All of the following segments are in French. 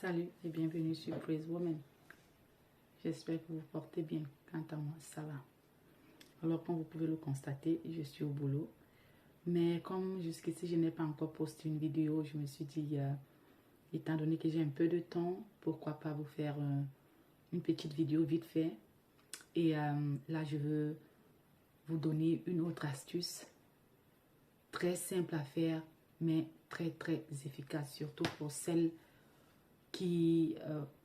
Salut et bienvenue sur Praise Woman. J'espère que vous vous portez bien. Quant à moi, ça va. Alors, comme vous pouvez le constater, je suis au boulot. Mais comme jusqu'ici, je n'ai pas encore posté une vidéo, je me suis dit, étant donné que j'ai un peu de temps, pourquoi pas vous faire une petite vidéo vite fait. Et là, je veux vous donner une autre astuce très simple à faire, mais très efficace, surtout pour celles qui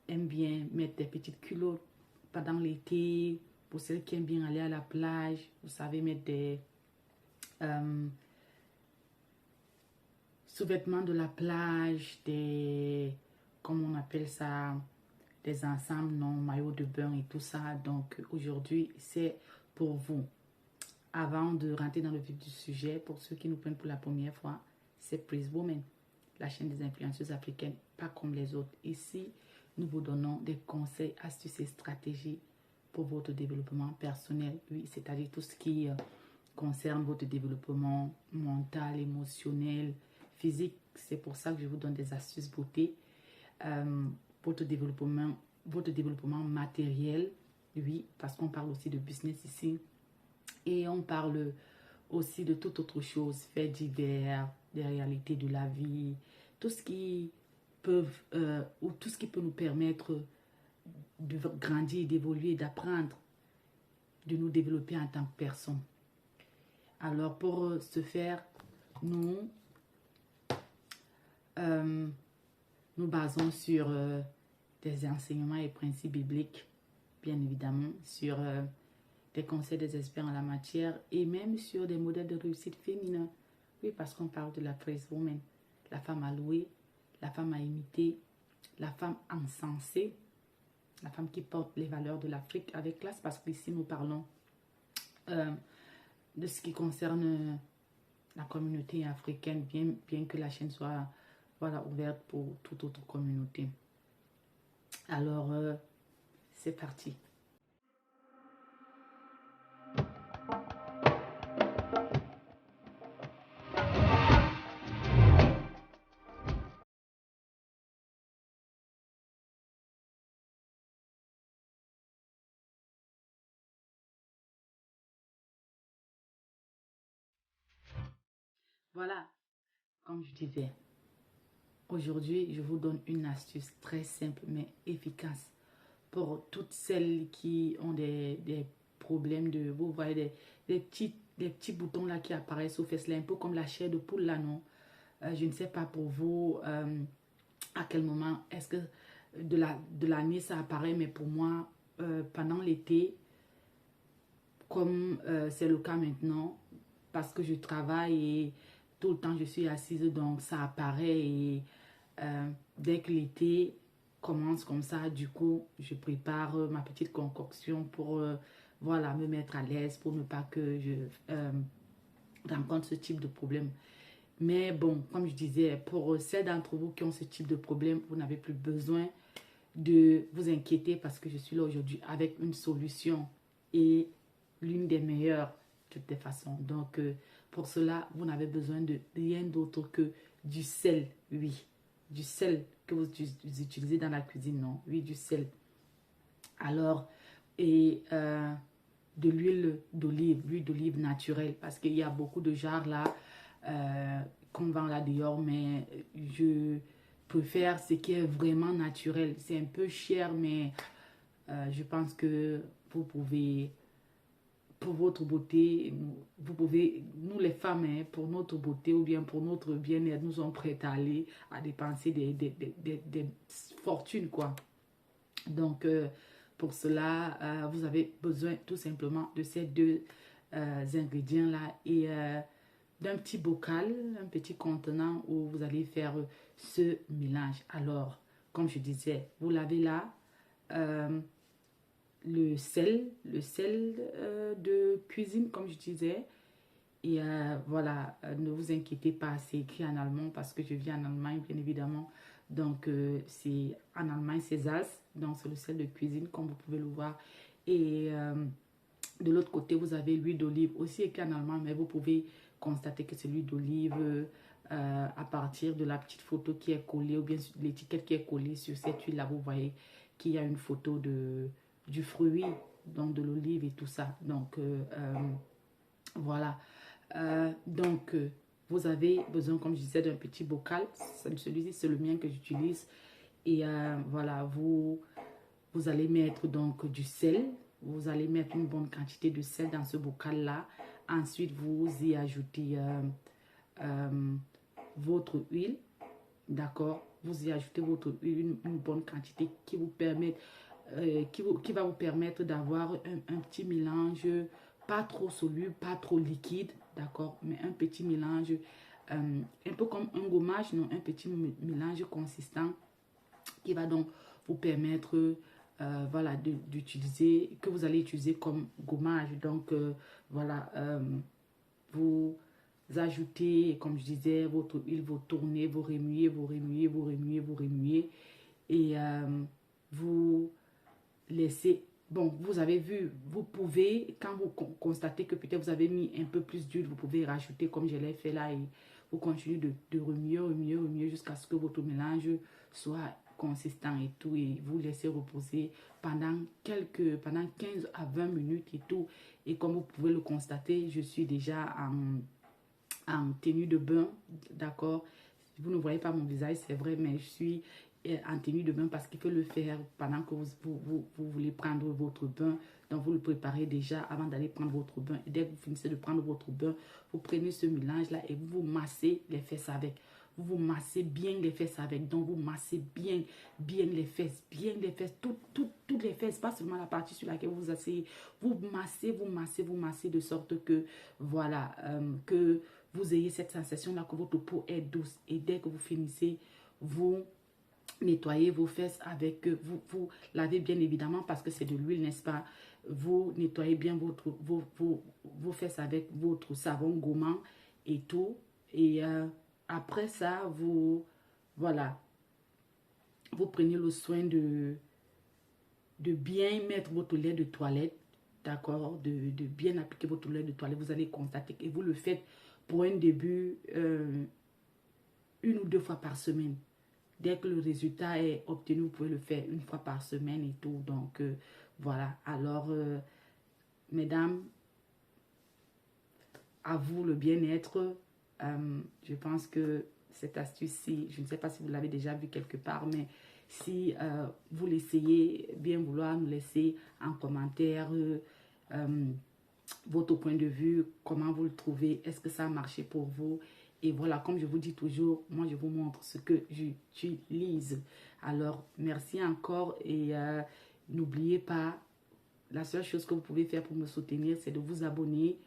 aiment bien mettre des petites culottes pendant l'été, pour celles qui aiment bien aller à la plage, vous savez, mettre des sous-vêtements de la plage, des, comment on appelle ça, des ensembles, non, maillots de bain et tout ça. Donc aujourd'hui, c'est pour vous. Avant de rentrer dans le vif du sujet, pour ceux qui nous prennent pour la première fois, c'est Praise Woman, la chaîne des influenceuses africaines, pas comme les autres. Ici, nous vous donnons des conseils, astuces et stratégies pour votre développement personnel. Oui, c'est-à-dire tout ce qui concerne votre développement mental, émotionnel, physique. C'est pour ça que je vous donne des astuces beauté. Votre développement matériel, oui, parce qu'on parle aussi de business ici. Et on parle aussi de toute autre chose, faits divers, des réalités de la vie, tout ce qui peut, ou tout ce qui peut nous permettre de grandir, d'évoluer, d'apprendre, de nous développer en tant que personne. Alors pour ce faire, nous basons sur des enseignements et principes bibliques, bien évidemment, sur des conseils des experts en la matière et même sur des modèles de réussite féminin. Oui, parce qu'on parle de la Praise Woman, la femme à louer, la femme à imiter, la femme encensée, la femme qui porte les valeurs de l'Afrique avec classe, parce qu'ici nous parlons de ce qui concerne la communauté africaine, bien que la chaîne soit ouverte pour toute autre communauté. Alors, c'est parti. Voilà, comme je disais, aujourd'hui, je vous donne une astuce très simple mais efficace pour toutes celles qui ont des problèmes de, vous voyez, des petits boutons là qui apparaissent aux fesses là, un peu comme la chair de poule là, non? Je ne sais pas pour vous à quel moment est-ce que de l'année ça apparaît, mais pour moi, pendant l'été, comme c'est le cas maintenant, parce que je travaille et tout le temps je suis assise, donc ça apparaît et dès que l'été commence comme ça, du coup, je prépare ma petite concoction pour voilà, me mettre à l'aise, pour ne pas que je rencontre ce type de problème. Mais bon, comme je disais, pour celles d'entre vous qui ont ce type de problème, vous n'avez plus besoin de vous inquiéter parce que je suis là aujourd'hui avec une solution et l'une des meilleures de toutes les façons. Donc, pour cela, vous n'avez besoin de rien d'autre que du sel, oui. Du sel que vous utilisez dans la cuisine, non? Oui, du sel. Alors, et de l'huile d'olive naturelle, parce qu'il y a beaucoup de jars là qu'on vend là dehors, mais je préfère ce qui est vraiment naturel. C'est un peu cher, mais je pense que vous pouvez, pour votre beauté, vous pouvez, nous les femmes, hein, pour notre beauté ou bien pour notre bien-être, nous sommes prêtes à aller à dépenser des fortunes, quoi. Donc, pour cela, vous avez besoin tout simplement de ces deux ingrédients-là et d'un petit bocal, un petit contenant où vous allez faire ce mélange. Alors, comme je disais, vous l'avez là, le sel de cuisine, comme je disais. Et voilà, ne vous inquiétez pas, c'est écrit en allemand parce que je vis en Allemagne, bien évidemment. Donc, c'est en Allemagne, c'est Salz, donc c'est le sel de cuisine, comme vous pouvez le voir. Et de l'autre côté, vous avez l'huile d'olive, aussi écrit en allemand, mais vous pouvez constater que c'est l'huile d'olive à partir de la petite photo qui est collée ou bien l'étiquette qui est collée sur cette huile là, vous voyez qu'il y a une photo du fruit, donc de l'olive et tout ça. Donc voilà. Vous avez besoin, comme je disais, d'un petit bocal. Celui-ci, c'est le mien que j'utilise. Et voilà, vous allez mettre donc du sel. Vous allez mettre une bonne quantité de sel dans ce bocal-là. Ensuite, vous y ajoutez votre huile. D'accord? Vous y ajoutez votre huile, une bonne quantité qui vous permet, qui va vous permettre d'avoir un petit mélange, pas trop soluble, pas trop liquide, d'accord? Mais un petit mélange, un peu comme un gommage, non? Un petit mélange consistant qui va donc vous permettre voilà, d'utiliser, que vous allez utiliser comme gommage. Donc, voilà, vous ajoutez, comme je disais, votre huile, vous tournez, vous remuez, vous remuez, vous remuez, vous remuez. Et vous laissez... Bon, vous avez vu, vous pouvez, quand vous constatez que peut-être vous avez mis un peu plus d'huile, vous pouvez rajouter comme je l'ai fait là et vous continuez de remuer, remuer, remuer jusqu'à ce que votre mélange soit consistant et tout, et vous laissez reposer pendant 15 à 20 minutes et tout. Et comme vous pouvez le constater, je suis déjà en tenue de bain, d'accord? Vous ne voyez pas mon visage, c'est vrai, mais je suis en tenue de bain parce qu'il faut le faire pendant que vous voulez prendre votre bain. Donc, vous le préparez déjà avant d'aller prendre votre bain. Et dès que vous finissez de prendre votre bain, vous prenez ce mélange-là et vous massez les fesses avec. Vous massez bien les fesses avec. Donc, vous massez bien les fesses, toutes les fesses, pas seulement la partie sur laquelle vous vous asseyez. Vous massez de sorte que, voilà, que vous ayez cette sensation-là que votre peau est douce. Et dès que vous finissez, vous nettoyez vos fesses avec, vous lavez bien évidemment parce que c'est de l'huile, n'est-ce pas? Vous nettoyez bien vos fesses avec votre savon gommant et tout. Et après ça, voilà, vous prenez le soin de bien mettre votre lait de toilette, d'accord? De bien appliquer votre lait de toilette. Vous allez constater que vous le faites pour un début, 1 ou 2 fois par semaine. Dès que le résultat est obtenu, vous pouvez le faire 1 fois par semaine et tout. Donc, voilà. Alors, mesdames, à vous le bien-être. Je pense que cette astuce-ci, je ne sais pas si vous l'avez déjà vu quelque part, mais si vous l'essayez, bien vouloir nous laisser en commentaire votre point de vue, comment vous le trouvez, est-ce que ça a marché pour vous? Et voilà, comme je vous dis toujours, moi je vous montre ce que j'utilise. Alors, merci encore et n'oubliez pas, la seule chose que vous pouvez faire pour me soutenir, c'est de vous abonner,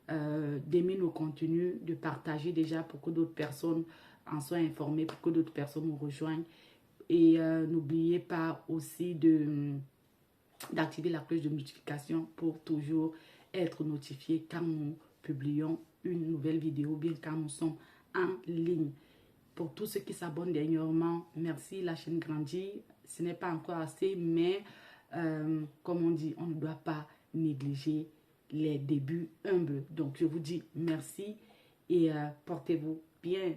d'aimer nos contenus, de partager déjà pour que d'autres personnes en soient informées, pour que d'autres personnes nous rejoignent. Et n'oubliez pas aussi d'activer la cloche de notification pour toujours être notifié quand nous publions une nouvelle vidéo, bien quand nous sommes en ligne. Pour tous ceux qui s'abonnent dernièrement, merci, la chaîne grandit. Ce n'est pas encore assez, mais comme on dit, on ne doit pas négliger les débuts humbles. Donc, je vous dis merci et portez-vous bien.